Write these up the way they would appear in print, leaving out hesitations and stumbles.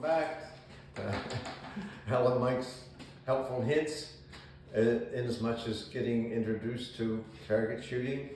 back. Helen Mike's helpful hints in as much as getting introduced to target shooting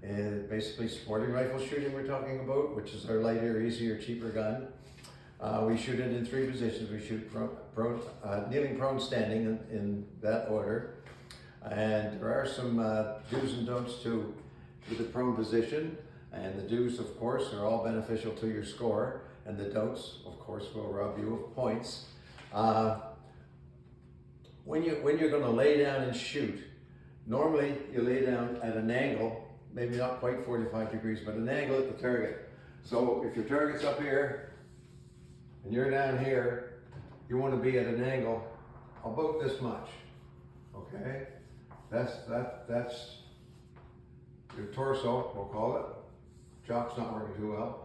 and basically sporting rifle shooting we're talking about, which is our lighter, easier, cheaper gun. We shoot it in 3 positions. We shoot kneeling, prone, standing in that order. And there are some do's and don'ts to the prone position. And the do's, of course, are all beneficial to your score. And the don'ts, of course, will rob you of points. When you're going to lay down and shoot, normally you lay down at an angle, maybe not quite 45 degrees, but an angle at the target. So if your target's up here and you're down here, you want to be at an angle about this much. Okay, that's your torso, we'll call it. Jock's not working too well.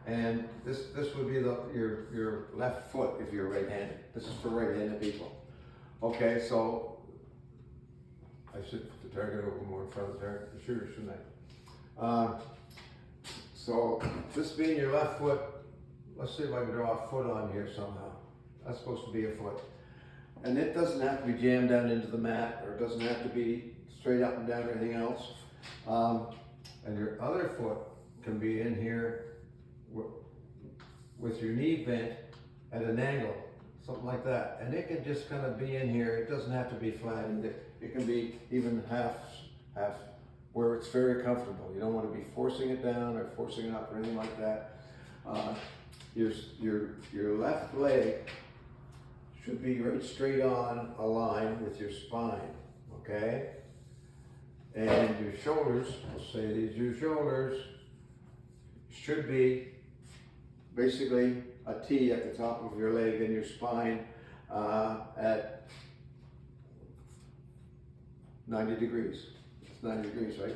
And this would be your left foot if you're right-handed. This is for right-handed people. Okay, so I should put the target over more in front of the target, the shooter, shouldn't I? So this being your left foot, let's see if I can draw a foot on here somehow. That's supposed to be a foot. And it doesn't have to be jammed down into the mat, or it doesn't have to be straight up and down or anything else. And your other foot can be in here with your knee bent at an angle, something like that. And it can just kind of be in here. It doesn't have to be flat. It can be even half where it's very comfortable. You don't want to be forcing it down or forcing it up or anything like that. Your left leg should be right straight on a line with your spine, okay? And your shoulders, we'll say these, your shoulders should be basically a T at the top of your leg, and your spine at 90 degrees. It's 90 degrees, right?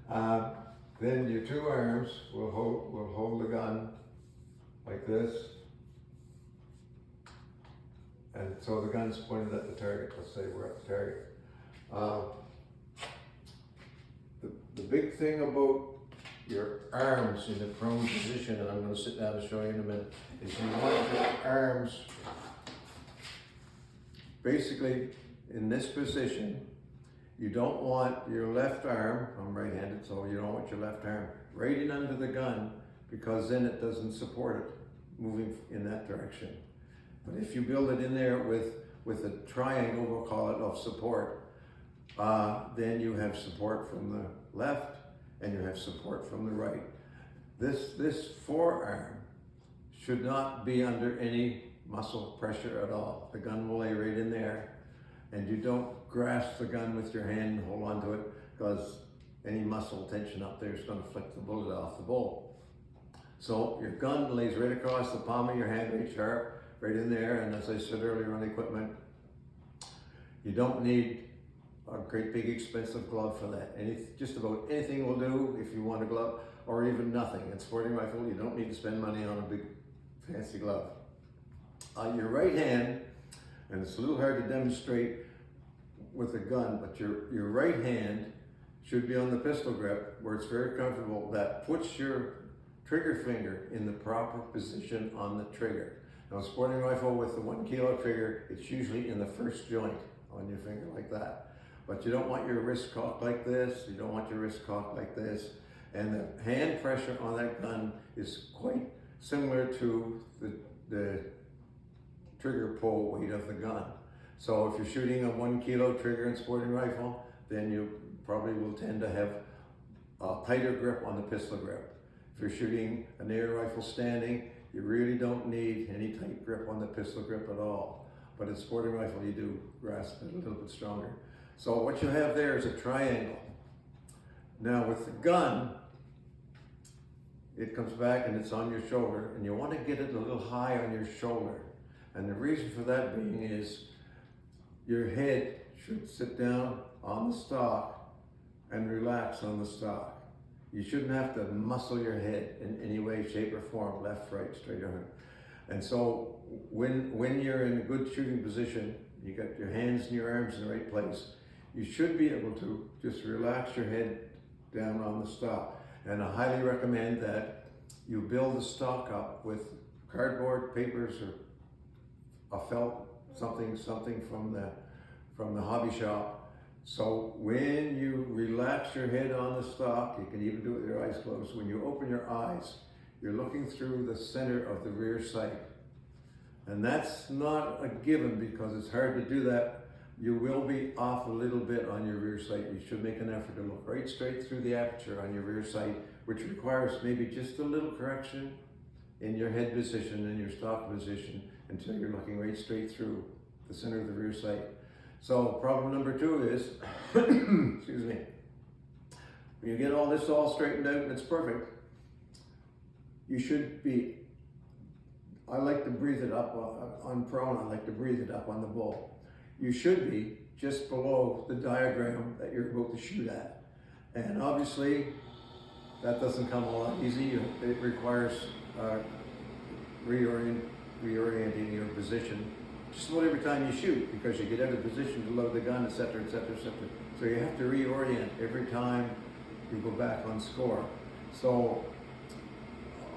Like, then your 2 arms will hold the gun like this. And so the gun's pointed at the target. Let's say we're at the target. The big thing about your arms in the prone position, and I'm going to sit down and show you in a minute, is you want your arms basically in this position. You don't want your left arm, I'm right-handed, so you don't want your left arm right in under the gun, because then it doesn't support it moving in that direction. But if you build it in there with a triangle, we'll call it, of support, then you have support from the left and you have support from the right. This forearm should not be under any muscle pressure at all. The gun will lay right in there, and you don't grasp the gun with your hand and hold onto it, because any muscle tension up there is going to flick the bullet off the bowl. So your gun lays right across the palm of your hand, right sharp, right in there. And as I said earlier on the equipment, you don't need a great big expensive glove for that. Just about anything will do if you want a glove, or even nothing. In sporting rifle, you don't need to spend money on a big fancy glove. Your right hand, and it's a little hard to demonstrate with a gun, but your right hand should be on the pistol grip where it's very comfortable. That puts your trigger finger in the proper position on the trigger. Now, a sporting rifle with the 1 kilo trigger, it's usually in the first joint on your finger like that. But you don't want your wrist cocked like this. You don't want your wrist cocked like this. And the hand pressure on that gun is quite similar to the trigger pull weight of the gun. So if you're shooting a 1 kilo trigger in sporting rifle, then you probably will tend to have a tighter grip on the pistol grip. If you're shooting an air rifle standing, you really don't need any tight grip on the pistol grip at all. But in sporting rifle, you do grasp it a little bit stronger. So what you have there is a triangle. Now with the gun, it comes back and it's on your shoulder, and you want to get it a little high on your shoulder. And the reason for that being is your head should sit down on the stock and relax on the stock. You shouldn't have to muscle your head in any way, shape, or form, left, right, straight, or right. And so when you're in a good shooting position, you got your hands and your arms in the right place, you should be able to just relax your head down on the stock. And I highly recommend that you build the stock up with cardboard, papers, or a felt, something from the hobby shop. So when you relax your head on the stock, you can even do it with your eyes closed. When you open your eyes, you're looking through the center of the rear sight. And that's not a given because it's hard to do that. You will be off a little bit on your rear sight. You should make an effort to look right straight through the aperture on your rear sight, which requires maybe just a little correction in your head position and your stock position until you're looking right straight through the center of the rear sight. So problem number 2 is, excuse me, when you get all this all straightened out and it's perfect, you should be, I like to breathe it up on prone, I like to breathe it up on the bull. You should be just below the diagram that you're about to shoot at. And obviously, that doesn't come a lot easy. It requires reorienting your position just about every time you shoot, because you get out of position to load the gun, etc., etc., etc. So you have to reorient every time you go back on score. So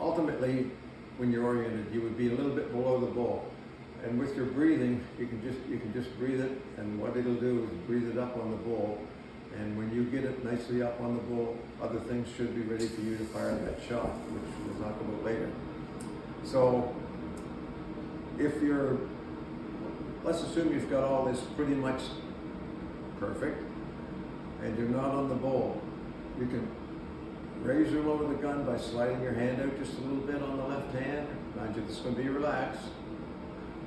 ultimately, when you're oriented, you would be a little bit below the bull. And with your breathing, you can just breathe it, and what it'll do is breathe it up on the bull. And when you get it nicely up on the bull, other things should be ready for you to fire that shot, which we'll talk about later. So let's assume you've got all this pretty much perfect, and you're not on the bull. You can raise or lower the gun by sliding your hand out just a little bit on the left hand. Mind you, this is going to be relaxed.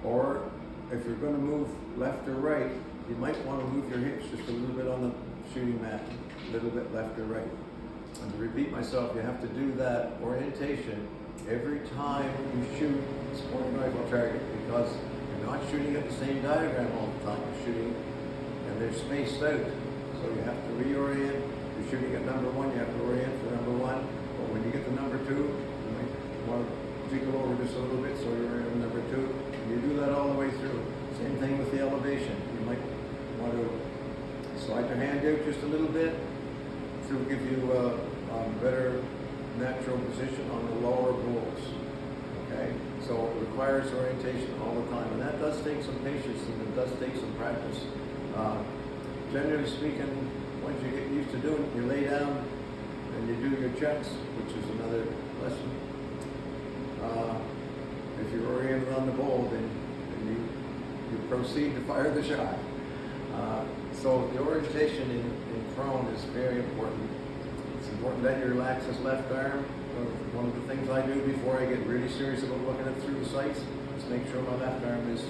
Or if you're going to move left or right, you might want to move your hips just a little bit on the shooting mat, a little bit left or right. And to repeat myself, you have to do that orientation every time you shoot a sporting rifle target, because you're not shooting at the same diagram all the time. You're shooting and they're spaced out. So you have to reorient. You're shooting at number 1, you have to orient for number 1. But when you get to number 2, you might want to jiggle over just a little bit so you're in number 2. You do that all the way through. Same thing with the elevation. You might want to slide your hand out just a little bit to give you a better natural position on the lower bulls. Okay? So it requires orientation all the time. And that does take some patience and it does take some practice. Generally speaking, once you get used to doing it, you lay down and you do your checks, which is another lesson. If you're oriented on the bull, then you proceed to fire the shot. So the orientation in prone is very important. It's important that you relax his left arm. One of the things I do before I get really serious about looking at through the sights is make sure my left arm is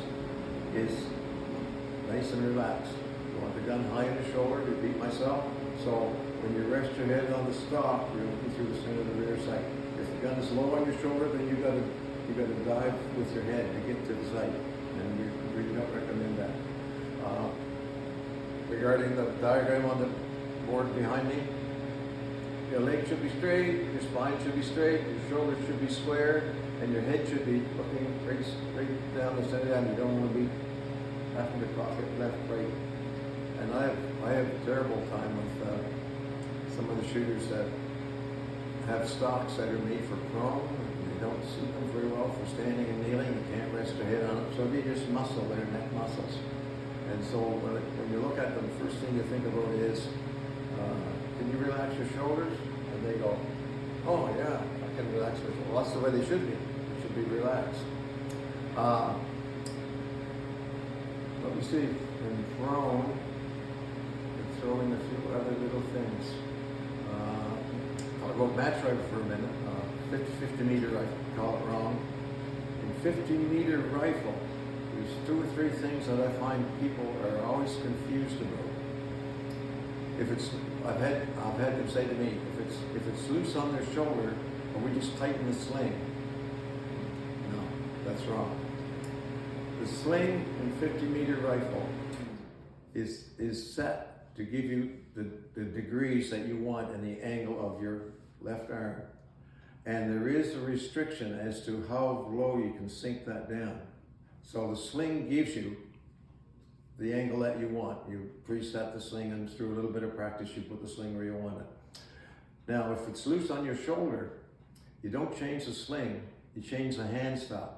nice and relaxed. I want the gun high in the shoulder, repeat myself. So when you rest your head on the stock, you're looking through the center of the rear sight. If the gun is low on your shoulder, then you've got to dive with your head to get to the sight, and we really don't recommend that. Regarding the diagram on the board behind me, your leg should be straight, your spine should be straight, your shoulders should be square, and your head should be looking straight down the center. And you don't want to be having to cock it left, right. And I have a terrible time with some of the shooters that have stocks that are made for prone. They don't suit them very well for standing and kneeling. You can't rest your head on it. So they just muscle their neck muscles. And so when you look at them, the first thing you think about is, can you relax your shoulders? And they go, oh yeah, I can relax my shoulders. Well, that's the way they should be. They should be relaxed. Let me see, in prone, throw in a few other little things. I'll go match rifle for a minute. 50 meter rifle, call it wrong. In 50-meter rifle, there's 2 or 3 things that I find people are always confused about. If it's, I've had them say to me, if it's loose on their shoulder, or we just tighten the sling. No, that's wrong. The sling in 50-meter rifle is set to give you the degrees that you want and the angle of your left arm. And there is a restriction as to how low you can sink that down. So the sling gives you the angle that you want. You preset the sling, and through a little bit of practice, you put the sling where you want it. Now, if it's loose on your shoulder, you don't change the sling, you change the hand stop.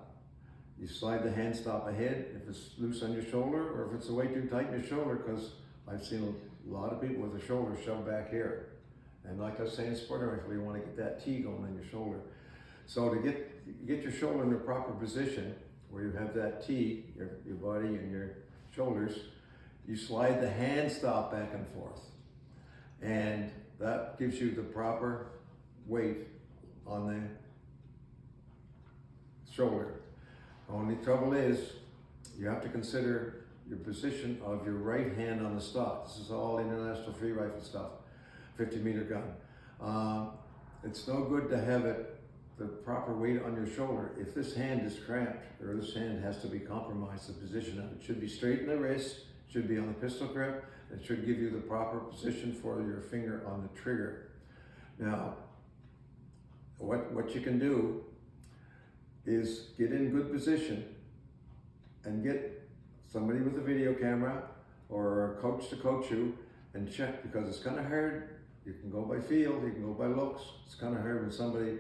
You slide the hand stop ahead if it's loose on your shoulder, or if it's way too tight in your shoulder, because I've seen a lot of people with their shoulders shoved back here. And like I was saying, sporting rifle, you want to get that T going on your shoulder. So to get your shoulder in the proper position, where you have that T, your body and your shoulders, you slide the hand stop back and forth. And that gives you the proper weight on the shoulder. The only trouble is, you have to consider your position of your right hand on the stock. This is all international free rifle stuff, 50-meter gun. It's no good to have it the proper weight on your shoulder if this hand is cramped, or this hand has to be compromised. The position of it should be straight in the wrist, should be on the pistol grip, and should give you the proper position for your finger on the trigger. Now, what you can do is get in good position and get somebody with a video camera or a coach to coach you and check, because it's kind of hard. You can go by feel, you can go by looks. It's kind of hard when somebody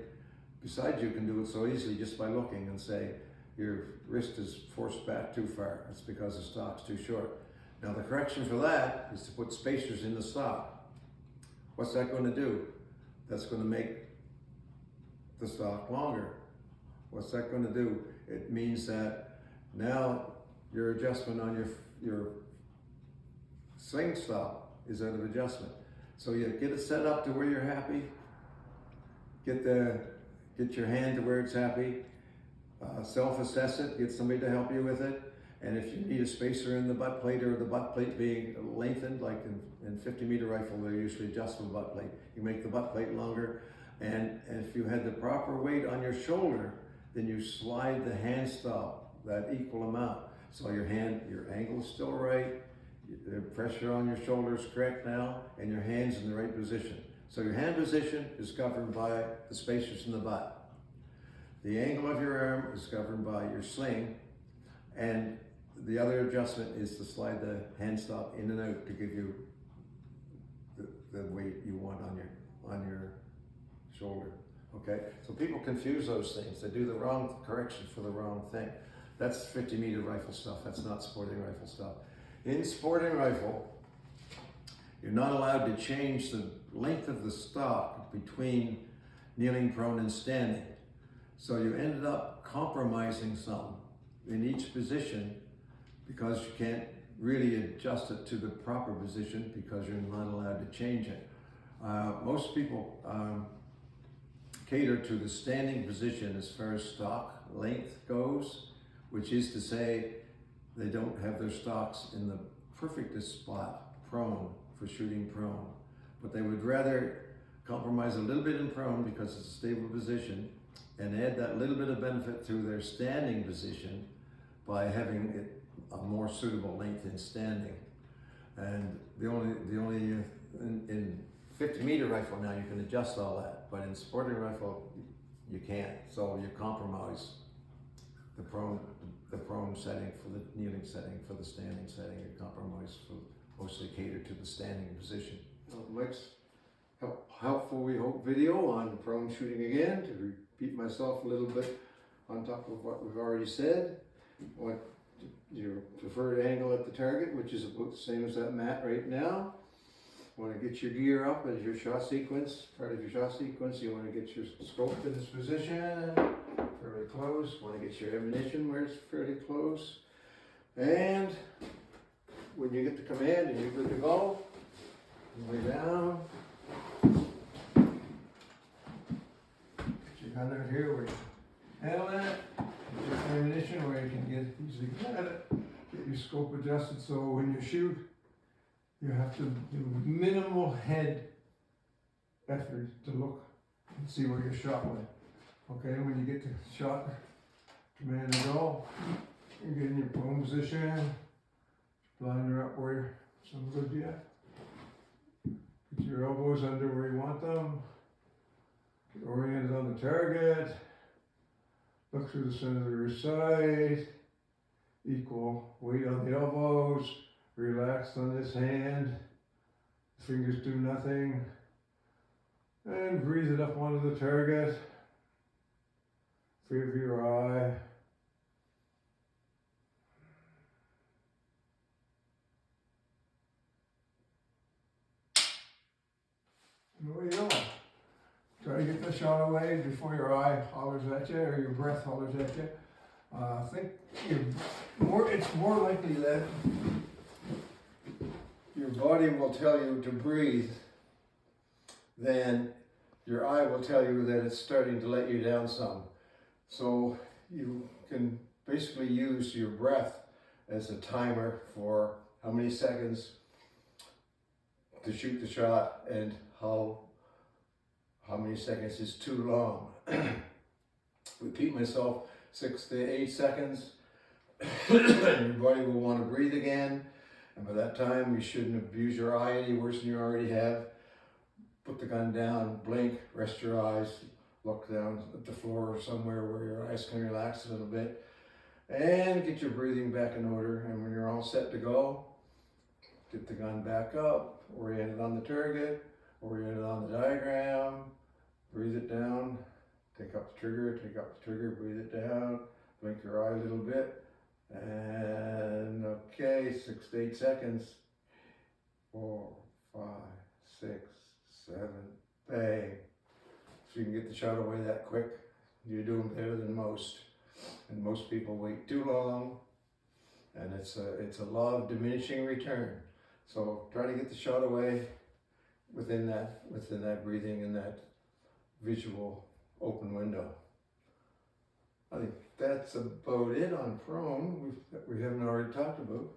beside you can do it so easily just by looking and say, your wrist is forced back too far. It's because the stock's too short. Now the correction for that is to put spacers in the stock. What's that going to do? That's going to make the stock longer. What's that going to do? It means that now your adjustment on your sling stop is out of adjustment. So you get it set up to where you're happy. Get your hand to where it's happy. Self-assess it. Get somebody to help you with it. And if you need a spacer in the butt plate, or the butt plate being lengthened, like in 50-meter rifle, they're usually adjustable butt plate. You make the butt plate longer. And if you had the proper weight on your shoulder, then you slide the hand stop that equal amount. So your angle is still right, the pressure on your shoulder is correct now, and your hand's in the right position. So your hand position is governed by the spacers in the butt. The angle of your arm is governed by your sling, and the other adjustment is to slide the hand stop in and out to give you the weight you want on your shoulder. Okay, so people confuse those things. They do the wrong correction for the wrong thing. That's 50-meter rifle stuff. That's not sporting rifle stuff. In sporting rifle, you're not allowed to change the length of the stock between kneeling, prone, and standing. So you ended up compromising some in each position, because you can't really adjust it to the proper position because you're not allowed to change it. Most people cater to the standing position as far as stock length goes, which is to say they don't have their stocks in the perfectest spot, prone, for shooting prone. But they would rather compromise a little bit in prone because it's a stable position, and add that little bit of benefit to their standing position by having it a more suitable length in standing. And the only in 50-meter rifle now you can adjust all that, but in sporting rifle you can't. So you compromise the prone setting for the kneeling setting, for the standing setting. You compromise for mostly cater to the standing position. Mike's helpful, we hope, video on prone shooting again. To repeat myself a little bit on top of what we've already said. What your preferred angle at the target, which is about the same as that mat right now. Want to get your gear up as your shot sequence, part of your shot sequence. You want to get your scope in this position, fairly close. Want to get your ammunition where it's fairly close. And when you get the command and you're good to go, you lay down. Get your gun out here where you handle it. Get your ammunition where you can get easily at it. Get your scope adjusted so when you shoot, you have to do minimal head effort to look and see where your shot went. Okay, when you get the shot command to go, you get in your prone position, line her up where some good yet. Get your elbows under where you want them. Get oriented on the target. Look through the center of your sight. Equal weight on the elbows. Relaxed on this hand. Fingers do nothing. And breathe it up onto the target. free of your eye. And away you go. Try to get the shot away before your eye hollers at you or your breath hollers at you. I think it's more likely that your body will tell you to breathe than your eye will tell you that it's starting to let you down some. So you can basically use your breath as a timer for how many seconds to shoot the shot and how many seconds is too long. Repeat myself 6 to 8 seconds. Your body will want to breathe again, and by that time you shouldn't abuse your eye any worse than you already have. Put the gun down, blink, rest your eyes, look down at the floor or somewhere where your eyes can relax a little bit, and get your breathing back in order. And when you're all set to go, get the gun back up, orient it on the target, orient it on the diagram, breathe it down, take up the trigger, breathe it down, blink your eye a little bit, and okay, 6 to 8 seconds, 4, 5, 6, 7, bang. So you can get the shot away that quick. You're doing better than most. And most people wait too long, and it's a law of diminishing return. So try to get the shot away within that breathing and that visual open window. I think that's about it on prone that we haven't already talked about.